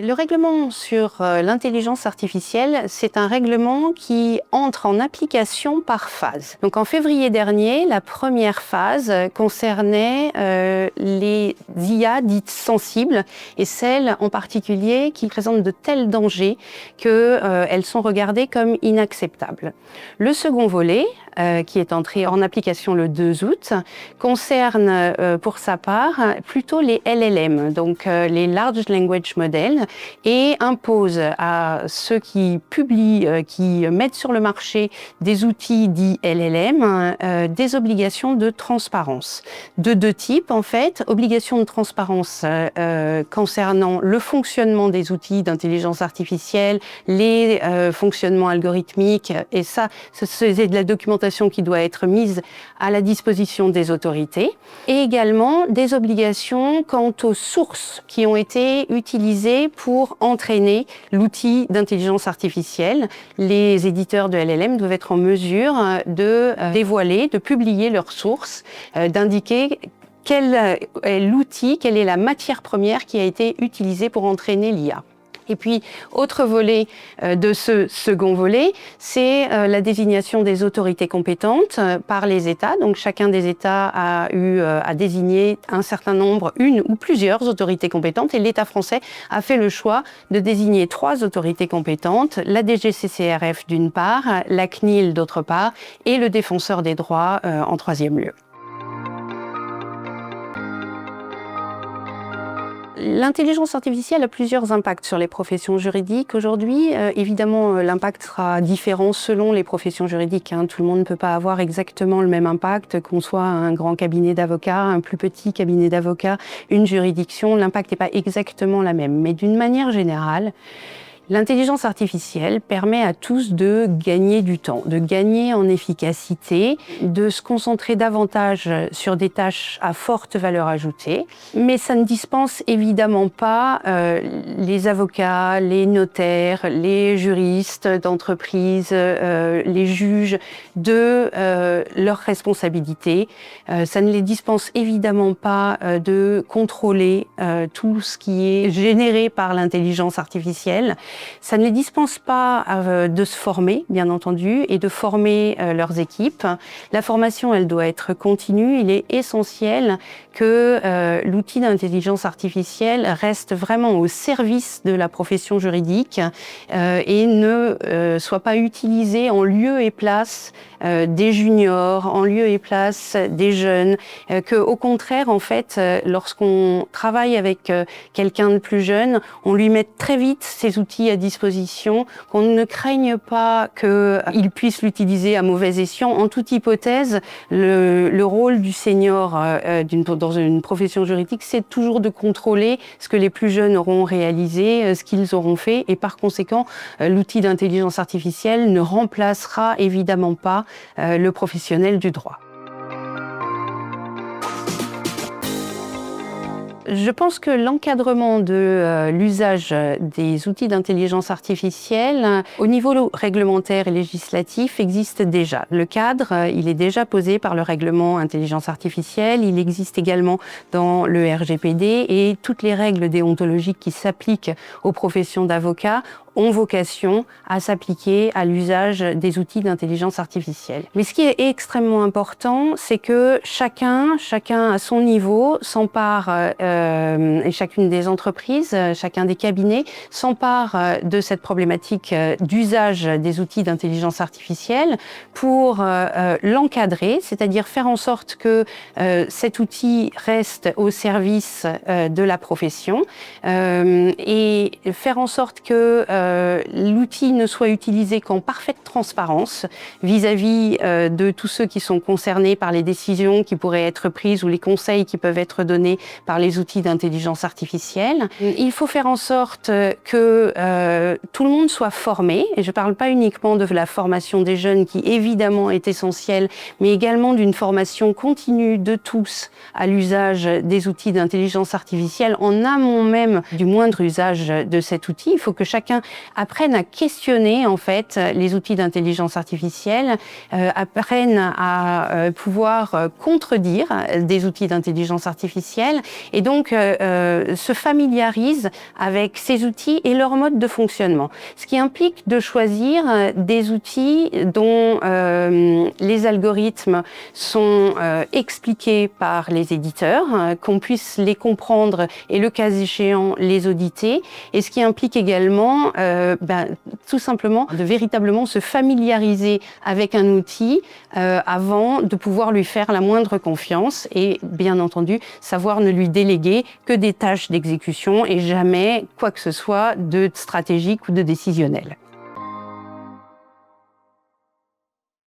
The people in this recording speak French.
Le règlement sur l'intelligence artificielle, c'est un règlement qui entre en application par phase. Donc en février dernier, la première phase concernait les IA dites sensibles et celles en particulier qui présentent de tels dangers qu'elles sont regardées comme inacceptables. Le second volet, qui est entré en application le 2 août, concerne pour sa part plutôt les LLM, donc les Large Language Models, et impose à ceux qui publient, qui mettent sur le marché des outils dits LLM, des obligations de transparence. De deux types en fait, obligation de transparence concernant le fonctionnement des outils d'intelligence artificielle, les fonctionnements algorithmiques, et ça c'est de la documentation qui doit être mise à la disposition des autorités, et également des obligations quant aux sources qui ont été utilisées pour entraîner l'outil d'intelligence artificielle. Les éditeurs de LLM doivent être en mesure de dévoiler, de publier leurs sources, d'indiquer quel est l'outil, quelle est la matière première qui a été utilisée pour entraîner l'IA. Et puis, autre volet de ce second volet, c'est la désignation des autorités compétentes par les États. Donc, chacun des États a eu à désigner un certain nombre, une ou plusieurs autorités compétentes. Et l'État français a fait le choix de désigner 3 autorités compétentes, la DGCCRF d'une part, la CNIL d'autre part, et le Défenseur des droits en troisième lieu. L'intelligence artificielle a plusieurs impacts sur les professions juridiques. Aujourd'hui, évidemment, l'impact sera différent selon les professions juridiques. Tout le monde ne peut pas avoir exactement le même impact, qu'on soit un grand cabinet d'avocats, un plus petit cabinet d'avocats, une juridiction. L'impact n'est pas exactement la même. Mais d'une manière générale, l'intelligence artificielle permet à tous de gagner du temps, de gagner en efficacité, de se concentrer davantage sur des tâches à forte valeur ajoutée. Mais ça ne dispense évidemment pas les avocats, les notaires, les juristes d'entreprise, les juges de leurs responsabilités. Ça ne les dispense évidemment pas de contrôler tout ce qui est généré par l'intelligence artificielle. Ça ne les dispense pas de se former, bien entendu, et de former leurs équipes. La formation, elle doit être continue. Il est essentiel que l'outil d'intelligence artificielle reste vraiment au service de la profession juridique et ne soit pas utilisé en lieu et place des juniors, en lieu et place des jeunes, que au contraire, en fait, lorsqu'on travaille avec quelqu'un de plus jeune, on lui met très vite ces outils à disposition, qu'on ne craigne pas qu'il puisse l'utiliser à mauvais escient. En toute hypothèse, le rôle du senior dans une profession juridique, c'est toujours de contrôler ce que les plus jeunes auront réalisé, ce qu'ils auront fait, et par conséquent, l'outil d'intelligence artificielle ne remplacera évidemment pas le professionnel du droit. Je pense que l'encadrement de l'usage des outils d'intelligence artificielle au niveau réglementaire et législatif existe déjà. Le cadre, il est déjà posé par le règlement intelligence artificielle, il existe également dans le RGPD, et toutes les règles déontologiques qui s'appliquent aux professions d'avocats ont vocation à s'appliquer à l'usage des outils d'intelligence artificielle. Mais ce qui est extrêmement important, c'est que chacun à son niveau s'empare, et chacune des entreprises, chacun des cabinets s'empare de cette problématique d'usage des outils d'intelligence artificielle pour l'encadrer, c'est-à-dire faire en sorte que cet outil reste au service de la profession et faire en sorte que l'outil ne soit utilisé qu'en parfaite transparence vis-à-vis de tous ceux qui sont concernés par les décisions qui pourraient être prises ou les conseils qui peuvent être donnés par les outils d'intelligence artificielle. Il faut faire en sorte que tout le monde soit formé, et je ne parle pas uniquement de la formation des jeunes qui évidemment est essentielle, mais également d'une formation continue de tous à l'usage des outils d'intelligence artificielle en amont même du moindre usage de cet outil. Il faut que chacun apprennent à questionner en fait les outils d'intelligence artificielle, apprennent à pouvoir contredire des outils d'intelligence artificielle et donc se familiarisent avec ces outils et leur mode de fonctionnement. Ce qui implique de choisir des outils dont les algorithmes sont expliqués par les éditeurs, qu'on puisse les comprendre et le cas échéant les auditer, et ce qui implique également tout simplement de véritablement se familiariser avec un outil avant de pouvoir lui faire la moindre confiance et bien entendu savoir ne lui déléguer que des tâches d'exécution et jamais quoi que ce soit de stratégique ou de décisionnel.